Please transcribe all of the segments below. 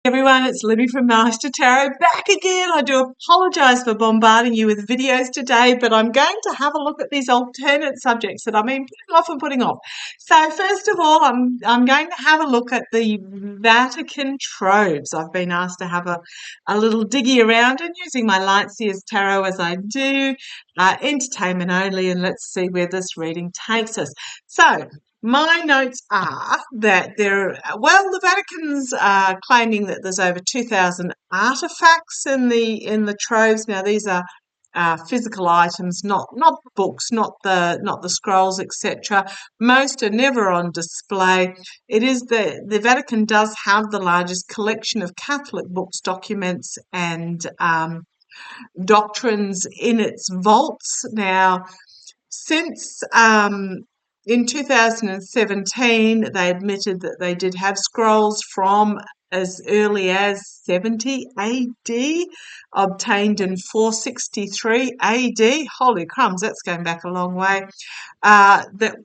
Everyone, it's Libby from maighstirtarot back again. I do apologise for bombarding you with videos today, but I'm going to have a look at these alternate subjects that I've been putting off. So first of all, I'm going to have a look at the Vatican Troves. I've been asked to have a little diggy around and using my Lightseers Tarot as I do, entertainment only, and let's see where this reading takes us. So my notes are that the Vatican's claiming that there's over 2,000 artifacts in the troves. Now these are physical items, not books, not the scrolls, etc. Most are never on display. It is the Vatican does have the largest collection of Catholic books, documents, and doctrines in its vaults. Now, since in 2017, they admitted that they did have scrolls from as early as 70 AD, obtained in 463 AD. Holy crumbs, that's going back a long way. That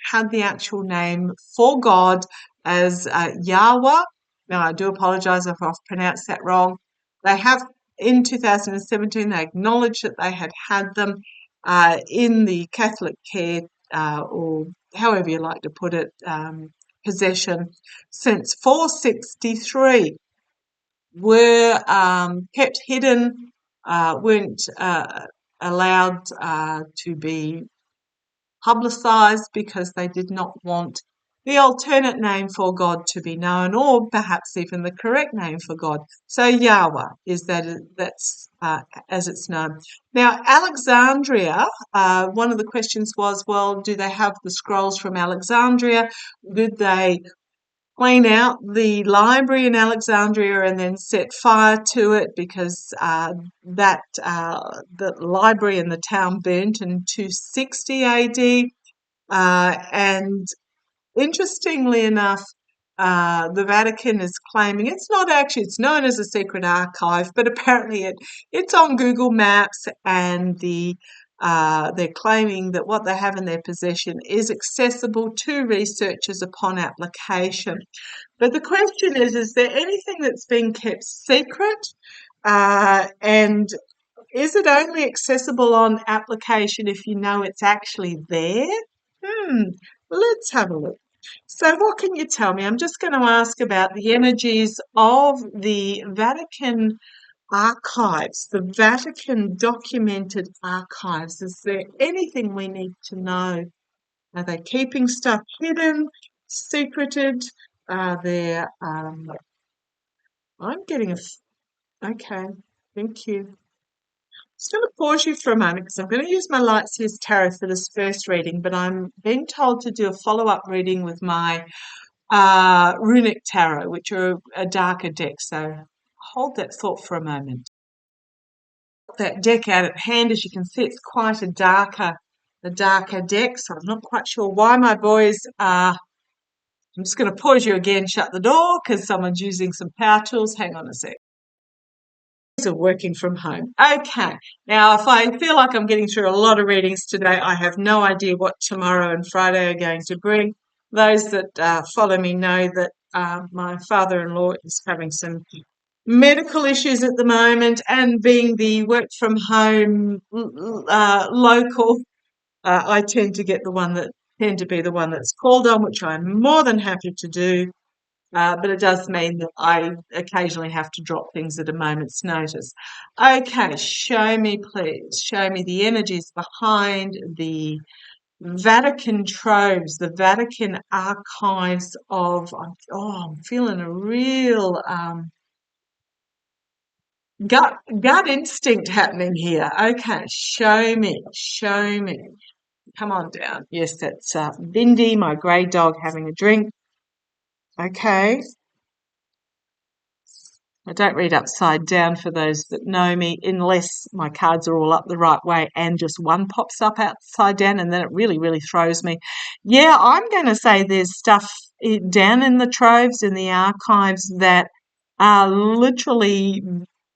had the actual name for God as Yahweh. Now, I do apologise if I've pronounced that wrong. They have, in 2017, they acknowledged that they had them in the Catholic care, or however you like to put it, possession since 463, were kept hidden, weren't allowed to be publicised because they did not want the alternate name for God to be known, or perhaps even the correct name for God. So Yahweh that's as it's known. Now, Alexandria, one of the questions was, well, do they have the scrolls from Alexandria? Did they clean out the library in Alexandria and then set fire to it because the library in the town burnt in 260 AD? And interestingly enough, the Vatican is claiming it's known as a secret archive, but apparently it's on Google Maps, and they're claiming that what they have in their possession is accessible to researchers upon application. But the question is there anything that's being kept secret? And is it only accessible on application if you know it's actually there? Let's have a look. So what can you tell me? I'm just going to ask about the energies of the Vatican archives, the Vatican documented archives. Is there anything we need to know? Are they keeping stuff hidden, secreted? Are there, I'm getting okay, thank you. Just going to pause you for a moment because I'm going to use my Lightseers Tarot for this first reading, but I'm being told to do a follow-up reading with my Runic Tarot, which are a darker deck. So hold that thought for a moment. That deck out at hand, as you can see, it's quite a darker deck. So I'm not quite sure why my boys are. I'm just going to pause you again, shut the door because someone's using some power tools. Hang on a sec. Are working from home. Okay, now if I feel like I'm getting through a lot of readings today, I have no idea what tomorrow and Friday are going to bring. Those that follow me know that my father-in-law is having some medical issues at the moment, and being the work from home local, I tend to be the one that's called on, which I'm more than happy to do. But it does mean that I occasionally have to drop things at a moment's notice. Okay, show me, please. Show me the energies behind the Vatican Troves, the Vatican archives of, I'm feeling a real gut instinct happening here. Okay, show me. Come on down. Yes, that's Bindi, my grey dog, having a drink. Okay. I don't read upside down for those that know me, unless my cards are all up the right way and just one pops up upside down, and then it really, really throws me. Yeah, I'm going to say there's stuff down in the troves, in the archives, that are literally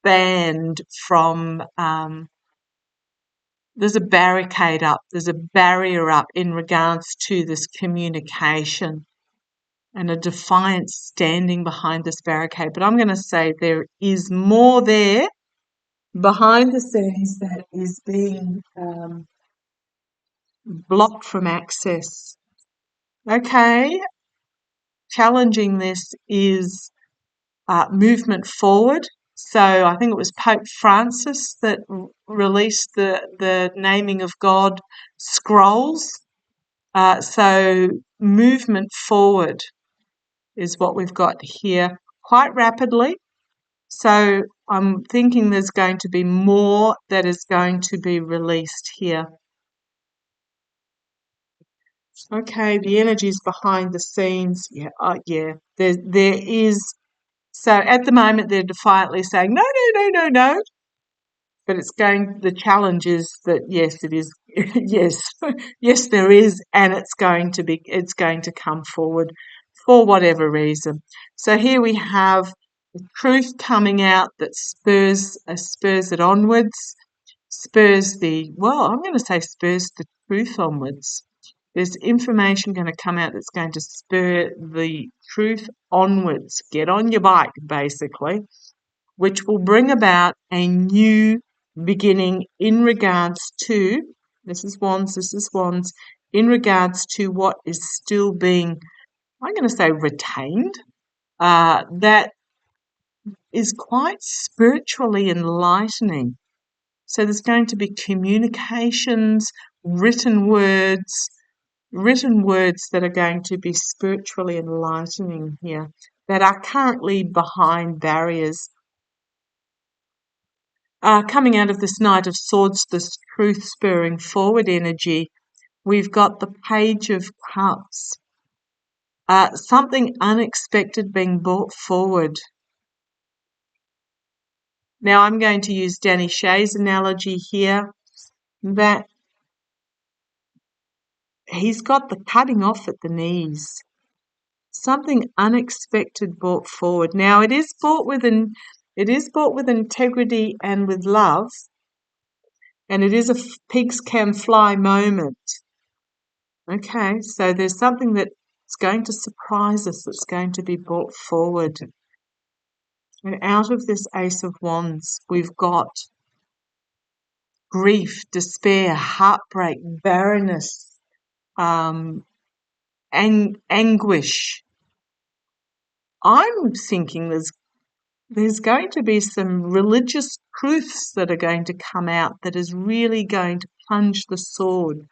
banned from. There's a barricade up, there's a barrier up in regards to this communication. and a defiance standing behind this barricade. But I'm going to say there is more there behind the scenes that is being blocked from access. Okay, challenging this is movement forward. So I think it was Pope Francis that released the naming of God scrolls. So movement forward is what we've got here quite rapidly. So I'm thinking there's going to be more that is going to be released here. Okay, the energies behind the scenes. Yeah, yeah. There is. So at the moment they're defiantly saying no, no, no, no, no. But the challenge is that yes, it is. Yes, yes, there is, and it's going to come forward for whatever reason. So here we have the truth coming out that spurs it onwards, spurs I'm going to say spurs the truth onwards. There's information going to come out that's going to spur the truth onwards. Get on your bike, basically, which will bring about a new beginning in regards to, this is wands, in regards to what is still being, I'm going to say, retained. That is quite spiritually enlightening. So there's going to be communications, written words that are going to be spiritually enlightening here, that are currently behind barriers. Coming out of this Knight of Swords, this truth spurring forward energy, we've got the Page of Cups. Something unexpected being brought forward. Now I'm going to use Danny Shay's analogy here, that he's got the cutting off at the knees. Something unexpected brought forward. Now it is brought with integrity and with love, and it is a pigs can fly moment. Okay, so there's something that's going to surprise us, that's going to be brought forward. And out of this Ace of Wands, we've got grief, despair, heartbreak, barrenness, anguish. I'm thinking there's going to be some religious truths that are going to come out that is really going to plunge the sword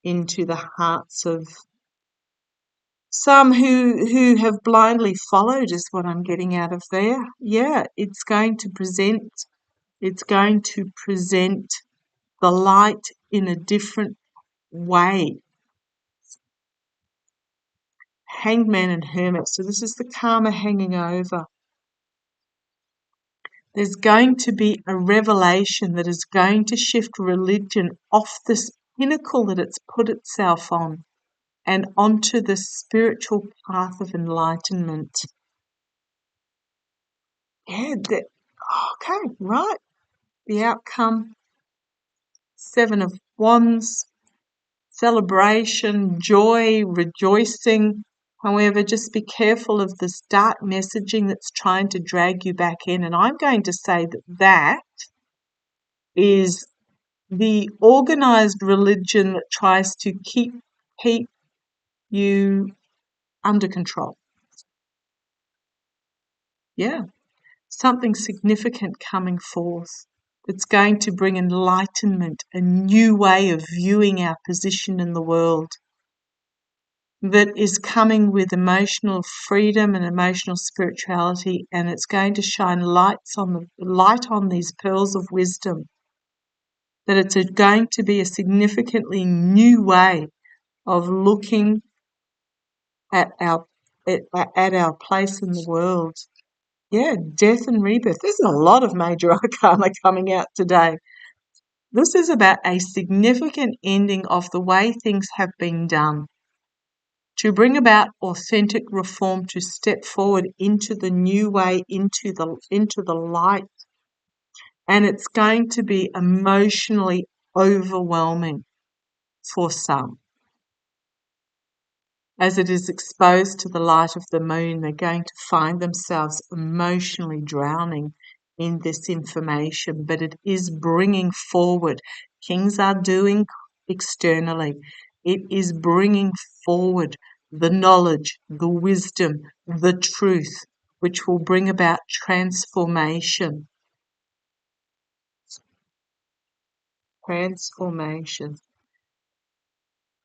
into the hearts of some who have blindly followed, is what I'm getting out of there. Yeah, it's going to present the light in a different way. Hangman and Hermit. So this is the karma hanging over. There's going to be a revelation that is going to shift religion off this pinnacle that it's put itself on and onto the spiritual path of enlightenment. Yeah, okay, right. The outcome, Seven of Wands, celebration, joy, rejoicing. However, just be careful of this dark messaging that's trying to drag you back in. And I'm going to say that is the organized religion that tries to keep you under control. Yeah, something significant coming forth that's going to bring enlightenment, a new way of viewing our position in the world, that is coming with emotional freedom and emotional spirituality, and it's going to shine light on these pearls of wisdom, that it's going to be a significantly new way of looking at our place in the world. Yeah, death and rebirth. There's a lot of major arcana coming out today. This is about a significant ending of the way things have been done, to bring about authentic reform, to step forward into the new way, into the light. And it's going to be emotionally overwhelming for some. as it is exposed to the light of the moon, they're going to find themselves emotionally drowning in this information, but it is bringing forward. Kings are doing externally. It is bringing forward the knowledge, the wisdom, the truth, which will bring about transformation. Transformation.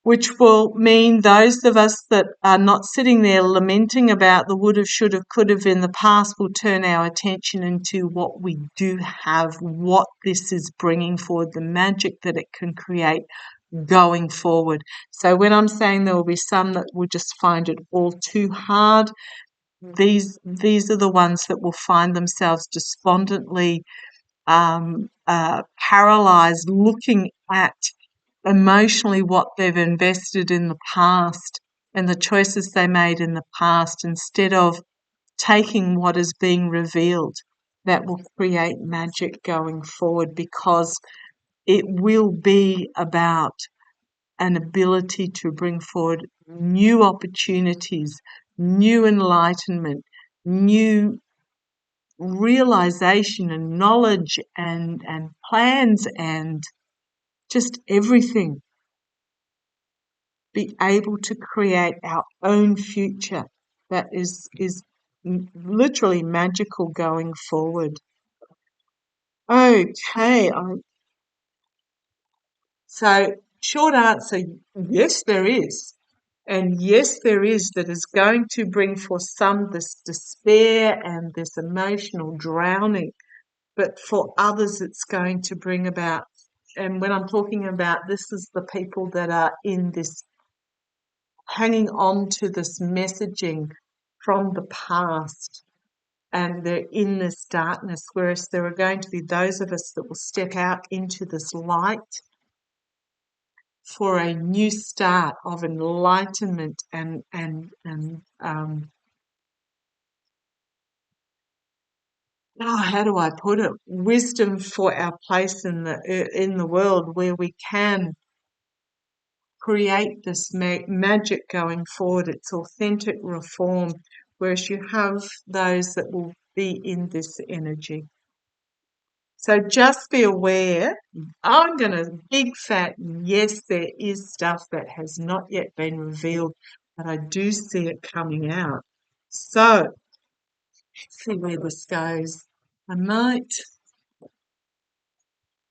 Which will mean those of us that are not sitting there lamenting about the would have, should have, could have in the past will turn our attention into what we do have, what this is bringing forward, the magic that it can create going forward. So when I'm saying there will be some that will just find it all too hard, these are the ones that will find themselves despondently paralyzed, looking at emotionally what they've invested in the past and the choices they made in the past, instead of taking what is being revealed that will create magic going forward, because it will be about an ability to bring forward new opportunities, new enlightenment, new realization and knowledge and plans and just everything. Be able to create our own future that is literally magical going forward. Okay, so short answer, yes there is. And yes, there is, that is going to bring for some this despair and this emotional drowning. But for others, it's going to bring about, and when I'm talking about this, is the people that are in this, hanging on to this messaging from the past, and they're in this darkness, whereas there are going to be those of us that will step out into this light for a new start of enlightenment and how do I put it? Wisdom for our place in the world, where we can create this magic going forward. It's authentic reform, whereas you have those that will be in this energy. So just be aware. I'm going to big fat yes, there is stuff that has not yet been revealed, but I do see it coming out. So let's see where this goes. I might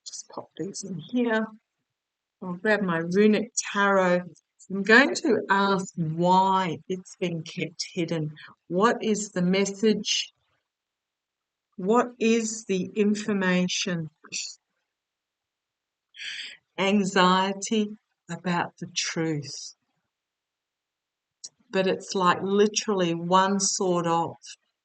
just pop these in here. I'll grab my runic tarot. I'm going to ask why it's been kept hidden. What is the message? What is the information? Anxiety about the truth. But it's like literally one sort of,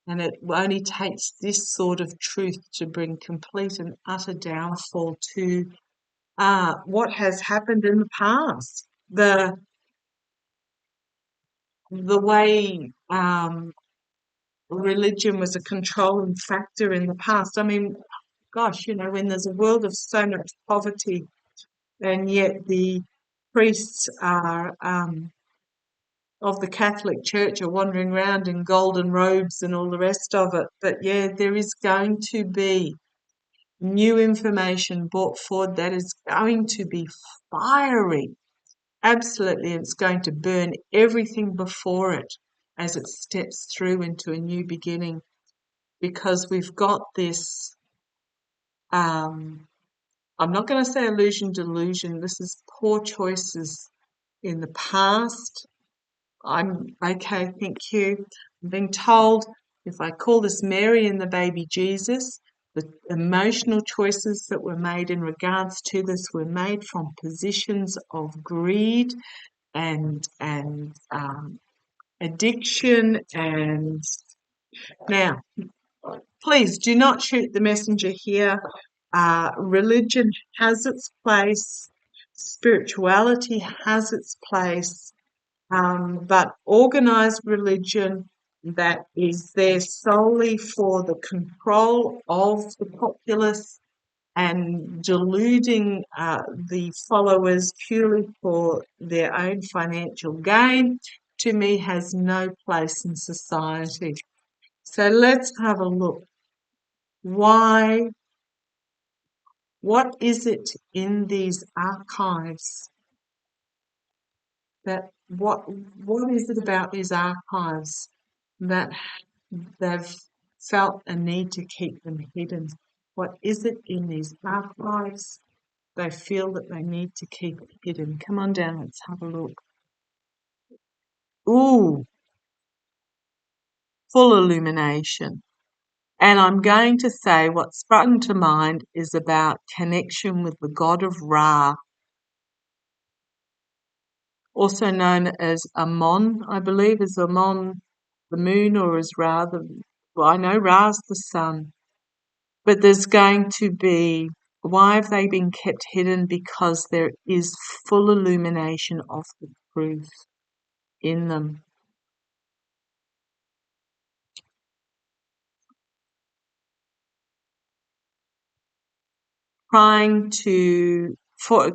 and it only takes this sort of truth to bring complete and utter downfall to what has happened in the past. The way religion was a controlling factor in the past. I mean, gosh, when there's a world of so much poverty, and yet the priests are of the Catholic Church are wandering around in golden robes and all the rest of it. But yeah, there is going to be new information brought forward that is going to be fiery. Absolutely, it's going to burn everything before it as it steps through into a new beginning, because we've got this, I'm not going to say illusion, delusion. This is poor choices in the past. I'm okay, thank you. I'm being told if I call this Mary and the baby Jesus, the emotional choices that were made in regards to this were made from positions of greed and addiction. And now, please do not shoot the messenger here. Religion has its place, spirituality has its place, but organised religion that is there solely for the control of the populace and deluding the followers purely for their own financial gain to me has no place in society. So let's have a look. Why? What is it in these archives that what is it about these archives that they've felt a need to keep them hidden? What is it in these archives they feel that they need to keep it hidden? Come on down, let's have a look. Ooh, full illumination. And I'm going to say what's sprung to mind is about connection with the god of Ra, also known as Amon, I believe. Is Amon the moon, or is Ra well, I know Ra's the sun. But there's going to be, why have they been kept hidden? Because there is full illumination of the truth in them.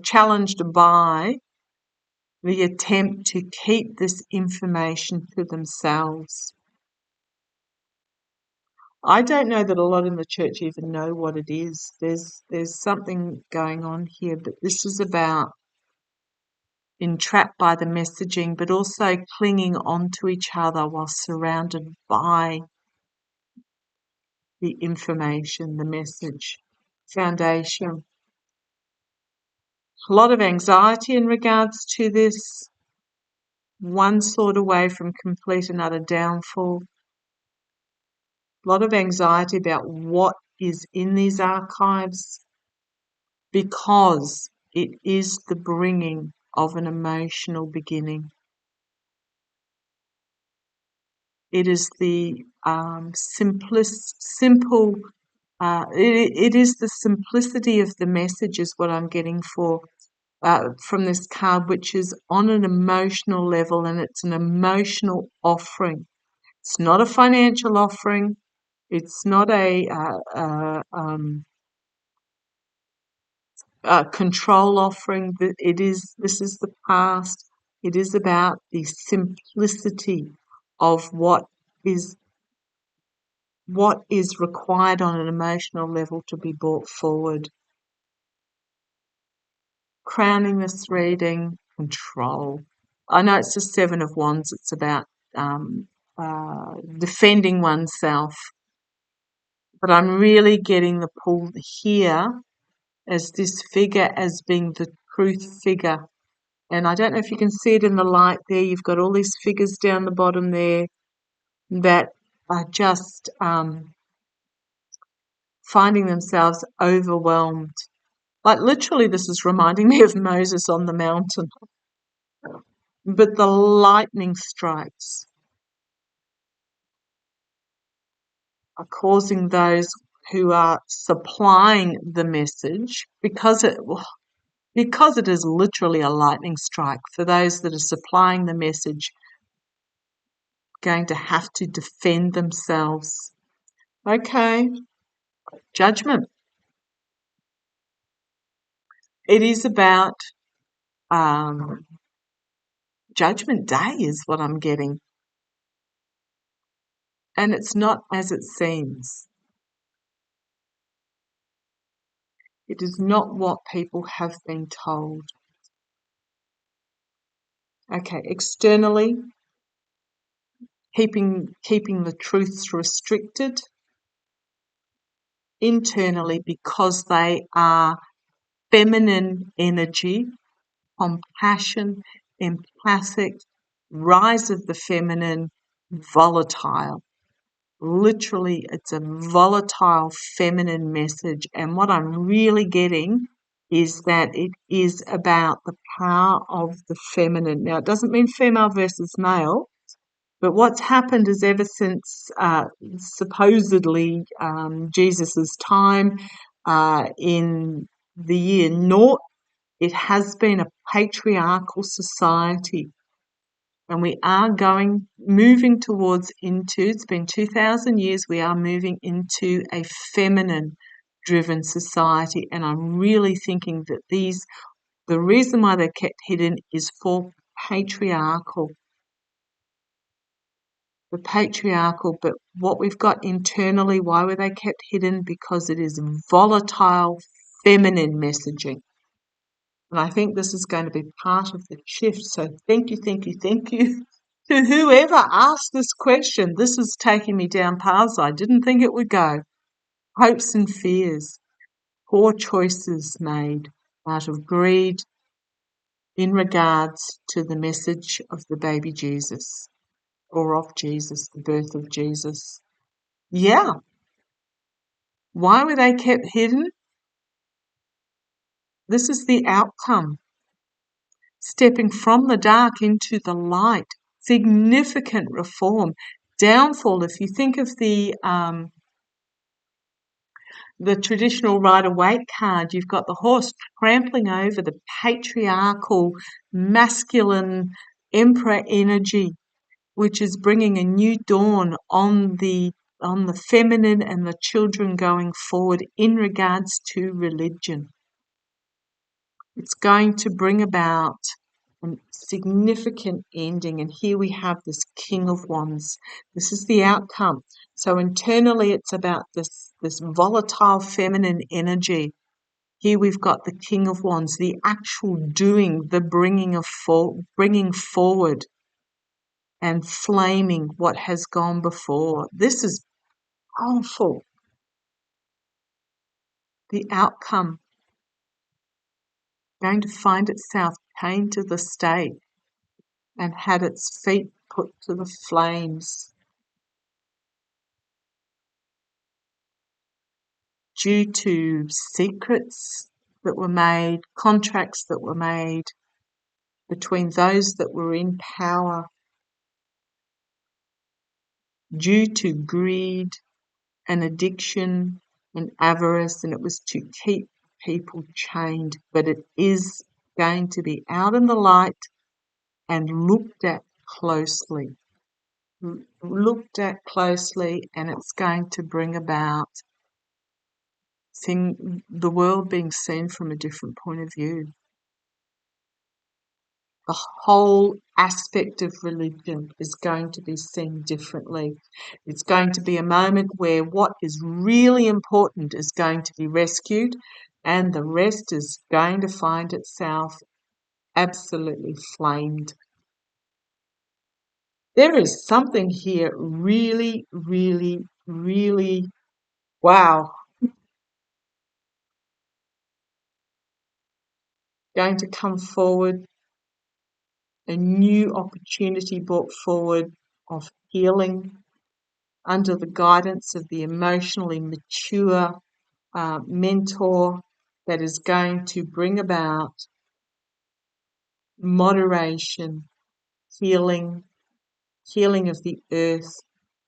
Challenged by the attempt to keep this information to themselves. I don't know that a lot in the church even know what it is. There's something going on here, but this is about entrapped by the messaging, but also clinging on to each other while surrounded by the information, the message. Foundation. A lot of anxiety in regards to this. One sword away from complete and utter downfall. A lot of anxiety about what is in these archives because it is the bringing of an emotional beginning. It is the it is the simplicity of the message is what I'm getting from this card, which is on an emotional level, and it's an emotional offering. It's not a financial offering. It's not a control offering. This is the past. It is about the simplicity of what is required on an emotional level to be brought forward. Crowning this reading, control. I know it's the Seven of Wands. It's about defending oneself. But I'm really getting the pull here as this figure as being the truth figure. And I don't know if you can see it in the light there. You've got all these figures down the bottom there that are just finding themselves overwhelmed. Like literally this is reminding me of Moses on the mountain. But the lightning strikes are causing those who are supplying the message, because it is literally a lightning strike, for those that are supplying the message going to have to defend themselves. Okay, judgment. It is about Judgment Day is what I'm getting. And it's not as it seems. It is not what people have been told. Okay, externally, keeping the truths restricted. Internally, because they are feminine energy, compassion, empathic, rise of the feminine, volatile. Literally, it's a volatile feminine message. And what I'm really getting is that it is about the power of the feminine. Now, it doesn't mean female versus male, but what's happened is ever since supposedly Jesus's time in the year naught, it has been a patriarchal society. And we are moving towards it's been 2,000 years, we are moving into a feminine driven society. And I'm really thinking that the reason why they're kept hidden is for patriarchal. the patriarchal, but what we've got internally, why were they kept hidden? Because it is volatile feminine messaging. And I think this is going to be part of the shift. So thank you, thank you, thank you to whoever asked this question. This is taking me down paths I didn't think it would go. Hopes and fears, poor choices made out of greed in regards to the message of the baby Jesus, or of Jesus, the birth of Jesus. Yeah. Why were they kept hidden? This is the outcome. Stepping from the dark into the light. Significant reform. Downfall. If you think of the traditional Rider-Waite card, you've got the horse trampling over the patriarchal, masculine emperor energy, which is bringing a new dawn on the feminine and the children going forward in regards to religion. It's going to bring about a significant ending, and here we have this King of Wands. This is the outcome. So internally it's about this volatile feminine energy. Here we've got the King of Wands, the actual doing, the bringing forward and flaming what has gone before. This is powerful. The outcome going to find itself chained to the stake and had its feet put to the flames due to secrets that were made, contracts that were made between those that were in power, due to greed and addiction and avarice, and it was to keep people chained. But it is going to be out in the light and looked at closely. And it's going to bring about the world being seen from a different point of view. The whole aspect of religion is going to be seen differently. It's going to be a moment where what is really important is going to be rescued, and the rest is going to find itself absolutely flamed. There is something here really, really, really, wow, going to come forward, a new opportunity brought forward of healing under the guidance of the emotionally mature mentor that is going to bring about moderation, healing of the earth,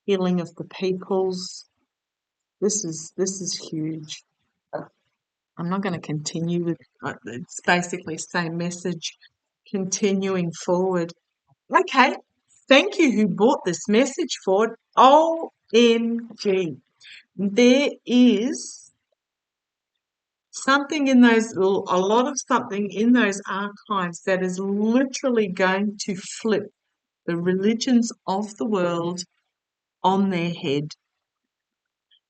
healing of the peoples. This is huge. I'm not going to continue with it's basically the same message continuing forward. Okay, thank you who brought this message forward. OMG. There is something in those, a lot of something in those archives that is literally going to flip the religions of the world on their head.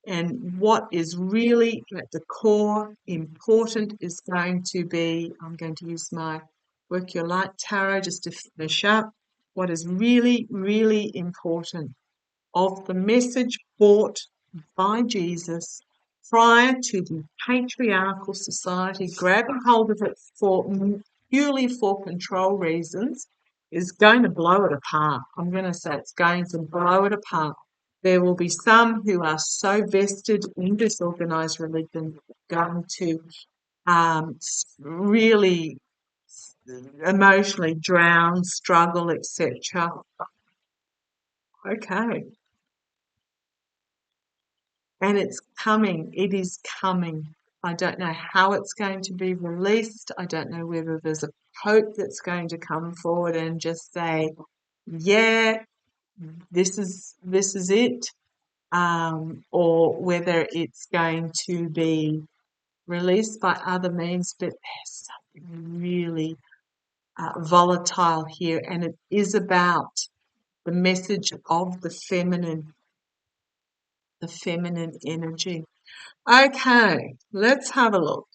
And what is really at the core important is going to be, I'm going to use my Work Your Light Tarot just to finish up. What is really, really important of the message brought by Jesus prior to the patriarchal society grabbing hold of it purely for control reasons is going to blow it apart. I'm going to say it's going to blow it apart. There will be some who are so vested in this organised religion going to really emotionally drown, struggle, etc. Okay. And it's coming. It is coming. I don't know how it's going to be released. I don't know whether there's a pope that's going to come forward and just say, yeah, this is it, or whether it's going to be released by other means. But there's something really volatile here, and it is about the message of the feminine energy. Okay, let's have a look.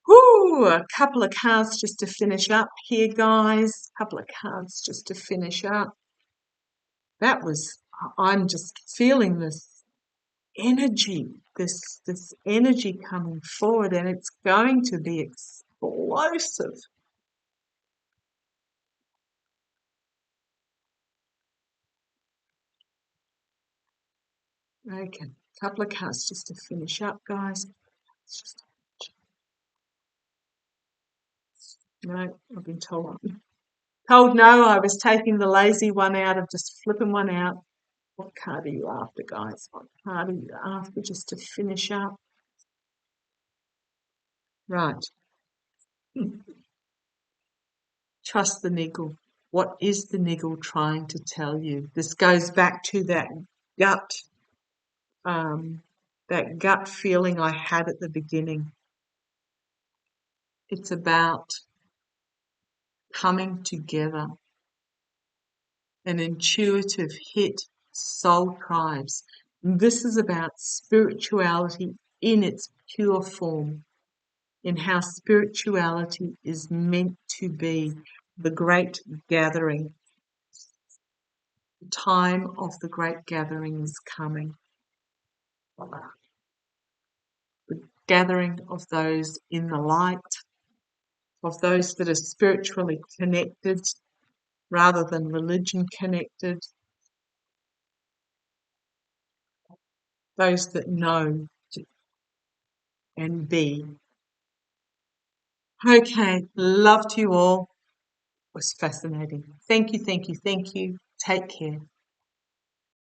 Whoo, a couple of cards just to finish up here, guys. A couple of cards just to finish up. I'm just feeling this energy, this energy coming forward, and it's going to be explosive. Okay, a couple of cards just to finish up, guys. No, I've been told no, I was taking the lazy one out of just flipping one out. What card are you after, guys? What card are you after just to finish up? Right. Trust the niggle. What is the niggle trying to tell you? This goes back to gut, that gut feeling I had at the beginning. It's about coming together. An intuitive hit, soul tribes. This is about spirituality in its pure form, in how spirituality is meant to be, the great gathering. The time of the great gathering is coming. The gathering of those in the light, of those that are spiritually connected rather than religion connected, those that know and be. Okay, love to you all. It was fascinating. Thank you, thank you, thank you. Take care.